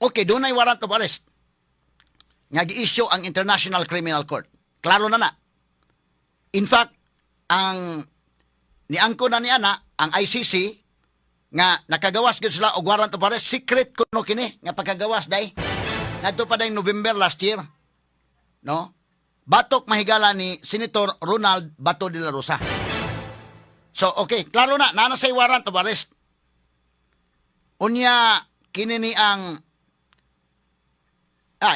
Okay, doon ay warrant of arrest. Nga gi-issue ang International Criminal Court. Klaro na na. In fact, ang niangko na ni ana, ang ICC, nga nakagawas gyud sila og warrant of arrest, secret kuno kini nga pagkagawas day. Nadto pa day November last year. No? Batok mahigala ni Senator Ronald Bato de la Rosa. So, okay, klaro na, nanasay warrant of arrest. Unya, kini ni ang,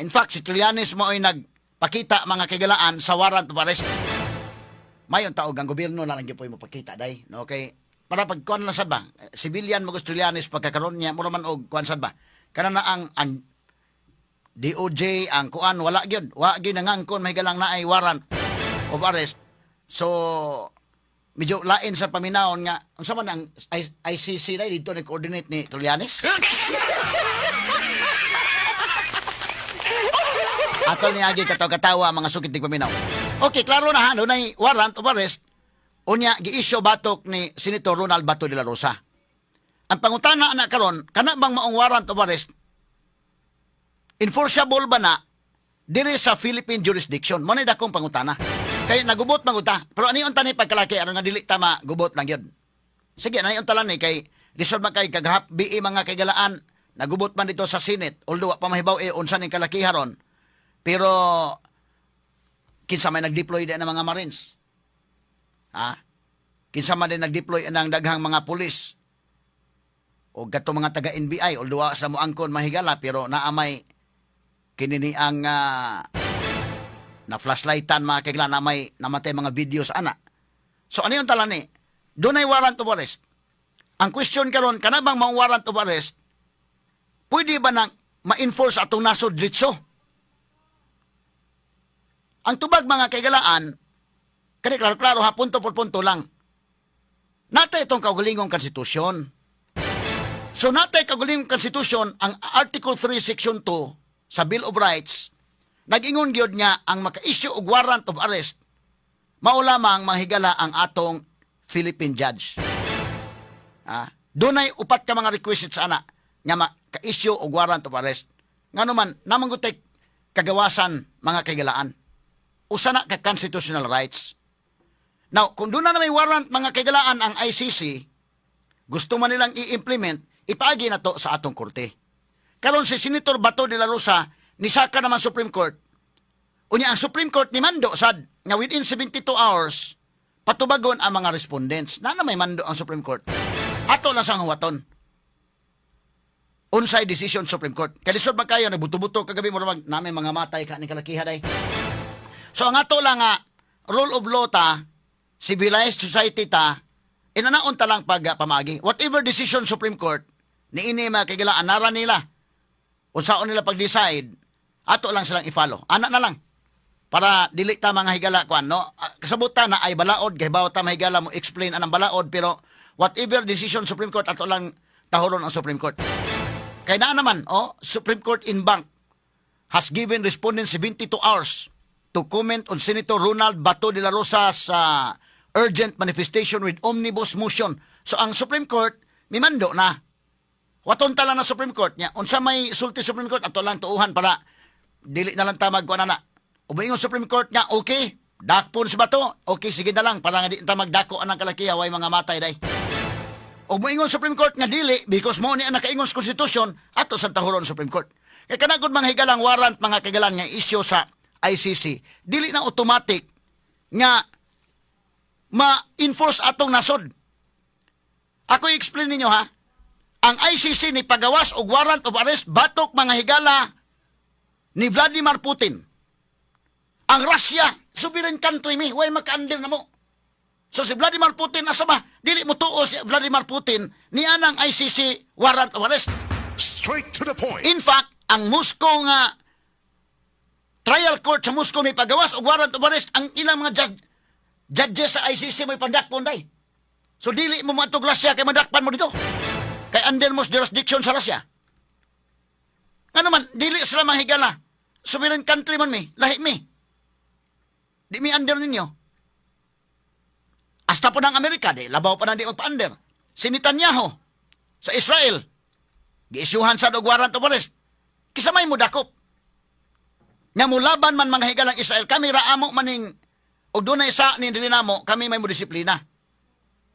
in fact, si Trillanes mo ay nagpakita mga kagalaan sa warrant of arrest. Mayon taog ang gobyerno na lang po mo pakita, day. Okay? Para pagkuhan na sad ba, civilian mo gusto Trillanes pagkakaroon niya, mura man og kuhan sad ba. Kana na ang DOJ, ang kuan, wala gyud. Wa gyud nangangkon mahigalang na ay warrant of arrest. So, medyo lain sa paminaon nga, unsa man ang ICC dai dito nag-coordinate ni Trillanes? Atol ni agi katawa mga sukit ng paminaw. Okay, klaro na ha, doon ay warrant of arrest. Unya, gi-issue batok ni Senator Ronald Bato de la Rosa. Ang pangutana na karon, kana bang maong warrant of arrest, enforceable ba na diri sa Philippine jurisdiction? Mo ni dakong pangutana. Kay nagubot manguta. Pero ani unta ni pagkalaki aron nga dili tama gubot lang yun. Sige, ani unta lang ni kay lisod man kay kagahap BI mga kagalaan nagubot man dito sa Senate. Although wa pa mahibaw unsa ning kalakiharon. Pero kinsa may nag-deploy din ng mga Marines. Ha? Kinsa man din nag-deploy ng daghang mga pulis. O gato mga taga-NBI. Although sa moangkon mahigala pero naamay kinini ang na flashlightan mga kailan na may namatay mga videos ana. So ano yung talan ni? Doon ay warrant of arrest. Ang question karon kana bang mga warrant of arrest pwede ba nang ma-enforce atong nasod diretso? Ang tubag mga kaigalaan kani klaro ha punto por punto lang. Natay itong kaugalingong konstitusyon. So natay kaugalingong konstitusyon ang Article 3 Section 2 sa Bill of Rights. Nag-ingon gyud nga ang maka-issue og warrant of arrest mao lamang mahigala ang atong Philippine judge. Dunay upat ka mga requisites ana nga maka-issue og warrant of arrest. Ngano man namang gutay kagawasan mga kagalaan. Usa na ka constitutional rights. Now, kung doon na may warrant mga kagalaan ang ICC, gusto man nilang i-implement, ipaagi na to sa atong korte. Karon si Senator Bato de la Rosa nisaka naman Supreme Court. Unya ang Supreme Court ni mando sad nga within 72 hours patubagon ang mga respondents. Na may mando ang Supreme Court. Ato lang sang huwaton. Unsay decision Supreme Court. Kalisod man kayo nagbuto-buto kagabi mo ramag namin mga matay ka ni kalakiha day. So ang ato lang nga rule of law ta, civilized society ta, inanaon ta lang pag pamagi. Whatever decision Supreme Court niini mga kagalaan nara nila. Unsaon nila pag-decide, ato lang silang i-follow. Ana na lang. Para dili ta mga higala kuan no. Kasabutan na ay balaod kay bawat ta mahigala mo explain anang balaod pero whatever decision Supreme Court ato lang tahoron ang Supreme Court. Kay na naman Supreme Court in bank has given respondents 72 hours to comment on Senator Ronald Bato de la Rosa's urgent manifestation with omnibus motion. So ang Supreme Court mimando na. Waton tala na Supreme Court niya. Unsa may sulti Supreme Court ato lang tuuhan para dili na lang tamag kuan na. Umingon Supreme Court nga okay, dakpon si Bato. Okay sige na lang para nga di ta magdako anang kalakiha way mga matay day. Umingon Supreme Court nga dili because mo ni ang nakaingon sa konstitusyon ato sa tahuron Supreme Court. Kay kanagod mga higalang warrant mga kagalan nga issue sa ICC, dili na automatic nga ma-enforce atong nasod. Ako i-explain ninyo ha. Ang ICC ni pagawas og warrant of arrest batok mga higala ni Vladimir Putin. Ang Russia, sovereign country mi, way maka-andil na mo. So si Vladimir Putin asa ba? Dili mo tuo si Vladimir Putin ni anang ICC warrant of arrest. Straight to the point. In fact, ang Moscow nga trial court sa Moscow may pagawas og warrant of arrest ang ilang mga judges sa ICC may pandakpon day. So dili mo matog Russia kay madakpan mo dito. Kay under mo jurisdiction sa Russia. Ano man, dili sila mahigala. Sovereign country man mi, lahi mi. Di mi under ninyo. Hasta po ng Amerika, di labaw pa na di magpa-under. Si Netanyahu, sa Israel, giisyuhan sa warrant of arrest. kisamay mo dakop. Nga mulaban man mga higalang Israel, kami raamo maning, o doon na isa ni namo, kami may mo disiplina.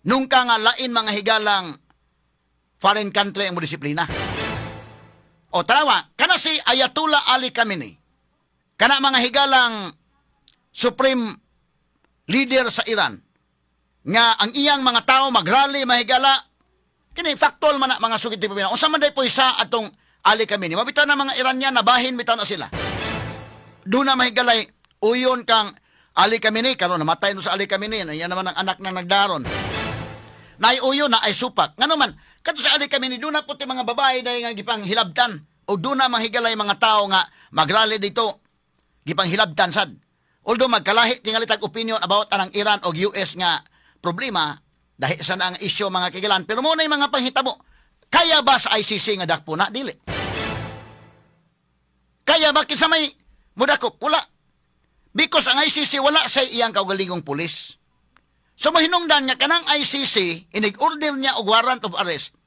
Nung ka nga lain mga higalang foreign country ang mo disiplina. O tarawa, kana si Ayatollah Ali Khamenei, kana mga higalang supreme leader sa Iran, nga ang iyang mga tao magrally mahigala, kini factual man na mga sugid ti pamina. Unsa man day po isa atong Ali Khamenei, mabitaw na mga Iranian nabahin bitaw na sila. Doon na mahigalay uyon kang Ali Khamenei karon namatay no sa Ali Khamenei, yan naman ang anak na nagdaron. Nay uyon na ay supak. Ngano man kadto sa Ali Khamenei doon na puti mga babae dahil nga gipang hilabtan o doon na mahigalay mga tao nga magrally dito gipang hilabtan sad. Although magkalahi tingali tag opinion about anang Iran o US nga problema dahil sa ang isyu mga kagilan, pero mo na yung mga panghitabo. Kaya ba sa ICC nga dakpo na? Dili. Kaya ba kinsa may mudakop? Wala. Because ang ICC wala sa iyang kaugalingong pulis. So mahinungdan nga kanang ICC inig-order niya og warrant of arrest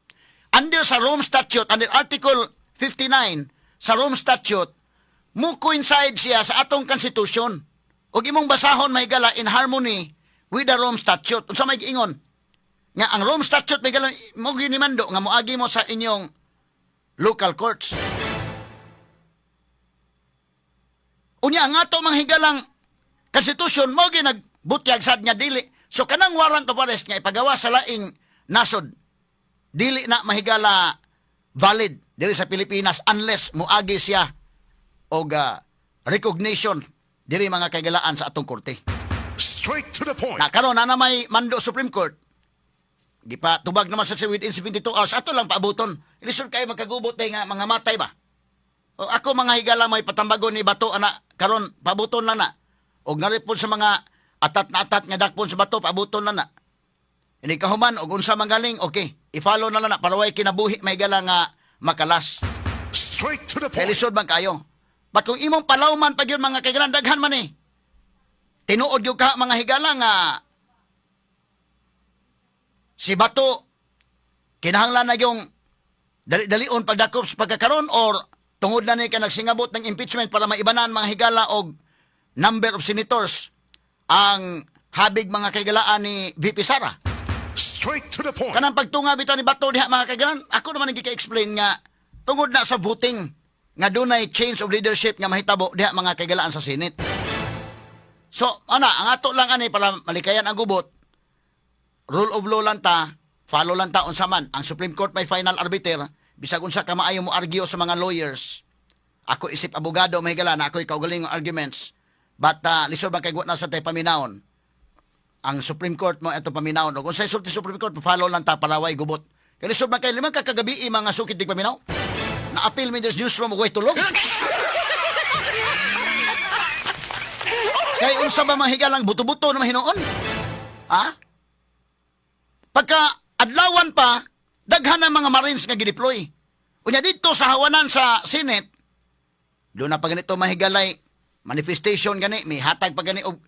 under sa Rome Statute, under Article 59 sa Rome Statute, mo coincide siya sa atong konstitusyon. Og imong basahon mahigala in harmony with the Rome Statute. Unsa may giingon? Nga ang Rome Statute mahigala mo ginimando nga moagi mo sa inyong local courts. Unya ang ato mga higalang konstitusyon mo ginagbutyag sad nga dili. So kanang warrant of arrest nga ipagawa sa laing nasod, dili na mahigala valid dili sa Pilipinas unless moagi siya og recognition diri mga kagalaan sa atong korte. Straight to the point. Na karon na may mando Supreme Court. Di pa tubag naman sa within 72 hours ato lang paabuton. Ilisod kayo magkagubot day nga mga matay ba. O ako mga higala may patambagon ni bato ana karon paabuton lang na. Og naripon sa mga atat na atat nga dakpon sa bato paabuton lang na. Ini kahuman og unsa mangaling okay. I-follow na lang na para way kinabuhi may higala nga makalas. Straight to the point. Ilisod man kayo. Ba't kung imong palawman pag yun mga kaigalan, daghan man eh. Tinuod yung ka mga higala nga si Bato kinahanglan na yung dali-dalion pagdakop sa pagkakaroon or tungod na ni ka nagsingabot ng impeachment para maibanan mga higala og number of senators ang habig mga kaigalaan ni VP Sara. Straight to the point. Kanang pagtunga bitaw ni Bato diha mga kaigalan, ako naman nagika-explain nga tungod na sa voting nga dunay change of leadership nga mahitabo diha mga kaigalaan sa Senate. So, ang ato lang ani para malikayan ang gubot, rule of law lang ta, follow lang ta unsa man. Ang Supreme Court may final arbiter, bisag unsa ka maayo mo argue sa mga lawyers. Ako isip abogado mahigala na ako kaugaling arguments. But lisod ba kay na sa tay paminawon. Ang Supreme Court mo eto paminawon. Kung sa sulti Supreme Court, follow lang ta para way gubot. Kay lisod ba kay limang kakagabi mga sukit dig paminaw. Na-appeal me this newsroom way tulog. Kay unsa ba mahigalang buto-buto na mahinoon? Ha? Pagka adlawan pa, daghan ng mga Marines nga gideploy. Unya dito sa hawanan sa Senate, doon na pa ganito mahigalay, manifestation gani, may hatag pa gani, og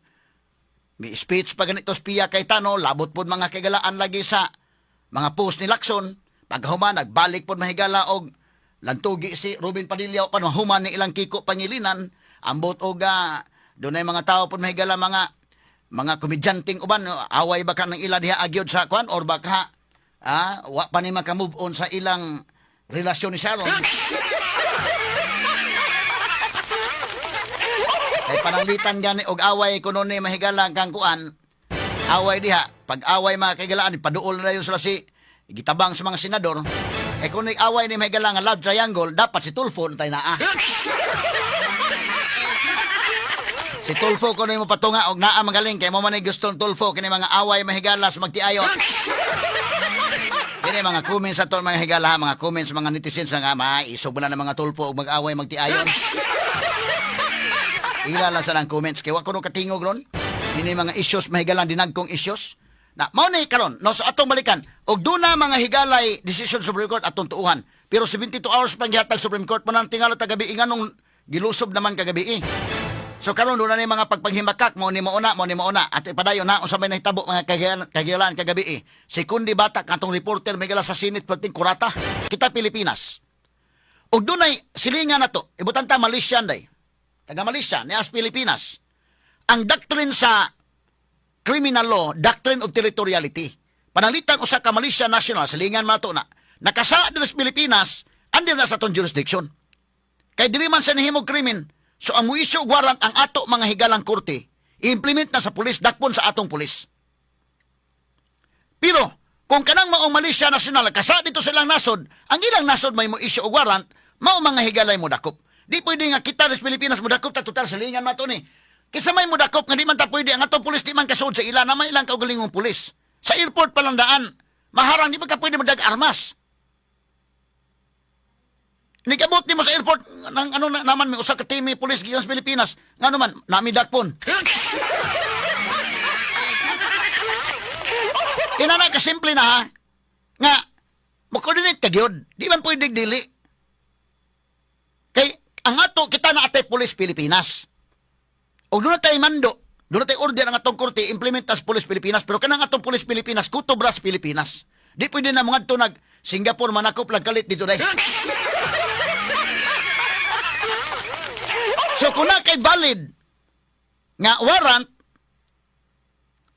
may speech pa ganito spiya kay Tano, labot po mga kagalaan lagi sa mga post ni Lacson, paghuman, nagbalik po mahigala og lantugi si Ruben Padilla o panuhuman ni ilang Kiko Pangilinan, ambot og doon ay mga tao po mahigala mga komedyanting uban, away baka ng ila diha agyod sa kwan or baka wa pa ni maka-move on sa ilang relasyon ni Sharon. Kay pananglitan gani og away kuno ni mahigala kang kuan, away diha, pag away mga kaigalaan, paduol na yun sila si gitabang sa mga senador. Eh kung away ni mahigala nga love triangle, dapat si Tulfo tay naa. Si Tulfo kuno mo patunga og naa magaling kay mo man gusto Tulfo kini mga away mahigala sa magtiayon. Kini mga comments ato mga higala, mga comments mga netizens nga maisog na ng mga Tulfo og mag-away magtiayon. Ila lang sa lang comments kay wa kuno katingog ron. Kini mga issues mahigalang dinagkong issues. Na mao ni karon no sa atong balikan og duna mga higalay decision sa Supreme Court atong tuuhan. Pero 72 hours pang gihatag Supreme Court man ang tingala tagabi nganong gilusob naman kagabi. So karon doon na ni mga pagpanghimakak mo ni mauna at ipadayon na unsa may nahitabo mga kagilan kagabi. Si Kundi Batak atong reporter may gala sa Senate perting kurata. Kita Pilipinas. Og dunay silingan na to, ibutan ta Malaysian day. Taga Malaysia, ni as Pilipinas. Ang doctrine sa criminal law, doctrine of territoriality. Panalitan usa ka Malaysia national, silingan man to na. Nakasa din sa Pilipinas, andi na sa atong jurisdiction. Kay dili man sa nihimog krimen, so ang muisyo warrant ang ato mga higalang korte, i-implement na sa pulis, dakpon sa atong pulis. Pero, kung kanang maong Malaysia national, kasa dito silang nasod, ang ilang nasod may muisyo o warrant, mao mga higalay mo dakop. Di pwede nga kita sa Pilipinas mo dakop, ta total silingan man to ni. Kisa may mo dakop, nga di man ta pwede, ang atong pulis di man kasud sa ila, na may ilang kaugalingong pulis. Sa airport palang daan, maharang di ba ka pwede madag armas. Nikabot ni mo sa airport, ng ano na, naman may usa ka team pulis gikan sa Pilipinas, nga naman, nami dakpon. Inana ka simple na ha, nga, makoordinate ka gyud, di man pwede dili. Kay, ang ato, kita na atay pulis Pilipinas. O doon na tayo mando, doon na tayo order ang atong korte, implement as pulis Pilipinas, pero kanang atong pulis Pilipinas, kutobras Pilipinas. Di pwede na mga ito Singapore, manakop, lagkalit dito dahil. So kung na kay valid nga warrant,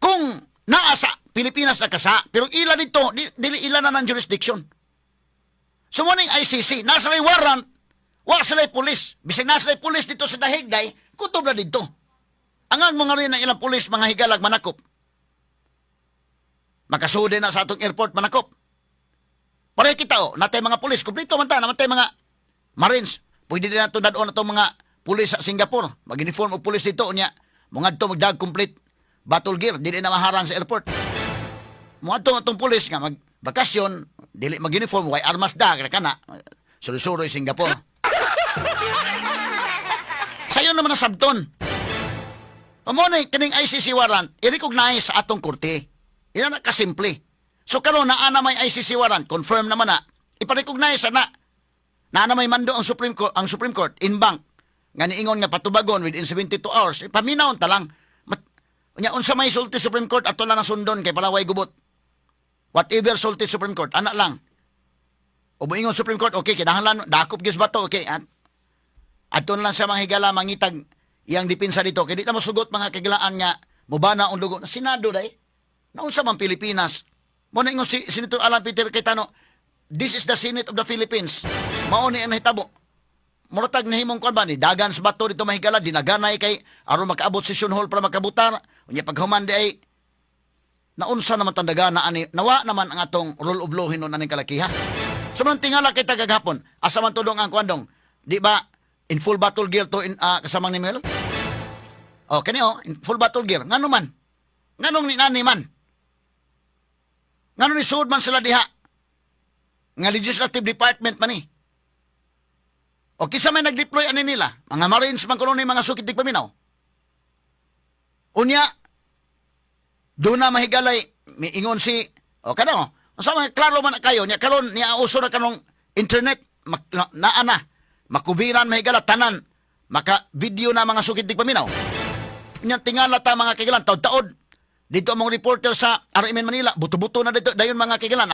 kung naa sa Pilipinas na kasa, pero ila dito, dili ila na ng jurisdiction. So mo ICC, nasa lay warrant, wa sa lay pulis. Bisag nasa lay pulis dito sa dahigday, kutob na dito. Ang mga rin ng ilang pulis, mga higalag manakop. Makasude na sa atong airport manakop. Pareho kita natay mga pulis, kumplito man ta, namatay mga Marines. Pwede din nato dadon natong mga pulis sa Singapore. Mag-uniform o pulis dito niya. Mga to magdag complete battle gear, dili na maharang sa airport. Mga to atong pulis nga magbakasyon, dili mag-uniform, way armas da, kana. Surusuroy Singapore. Sayo naman na sabton. Pamunay, kaning ICC warrant, i-recognize sa atong korte. Ina na kasimple. So karon naa na may ICC warrant, confirm naman na, ipa-recognize na na may mando ang Supreme Court in bank nga niingon nga patubagon within 72 hours. Paminawon ta lang. Nya unsa may sulti Supreme Court ato lang sundon kay palaway gubot. Whatever sulti Supreme Court, ana lang. O moingon Supreme Court, okay, kinahanglan dakop gyud ba to, okay. Ato lang sa mga higala mangitag iyang depensa dito. Kaya di na masugot mga kagilaan nga, mubana ang dugo. Senado day, naunsa man Pilipinas. Muna ingon si Senator Alan Peter Cayetano, this is the Senate of the Philippines. Mauni ang nahitabo. Muratag na himong kwan ba ni dagan sa bato dito mahigala, dinaganay kay aron makaabot session hall para makabutar. Unya paghuman di ay, naunsa naman tandaga na ani, nawa naman ang atong rule of law hinon aning kalakiha. Sumunod tingala kay tagaghapon, asa man tudong ang kwandong, di ba, in full battle gear to kasamang ni Mel? O, kaniyo, in full battle gear. Ngano man? Nganong ni nani man? Ngano ni suod man sila diha? Nga legislative department man ni. O kisa may nag-deploy ani nila? Mga Marines man kuno ni mga sukitig paminaw. Unya, doon na mahigalay, miingon si, o kano, sa mga klaro man na kayo, niya karon niya uso na kanong internet, naana, makubiran mahigala, tanan, maka-video na mga sukitig paminaw. Unya, tingala ta mga kagilan, taod-taod, dito ang mga reporter sa RMN Manila, buto-buto na dito, dayon mga kagilan,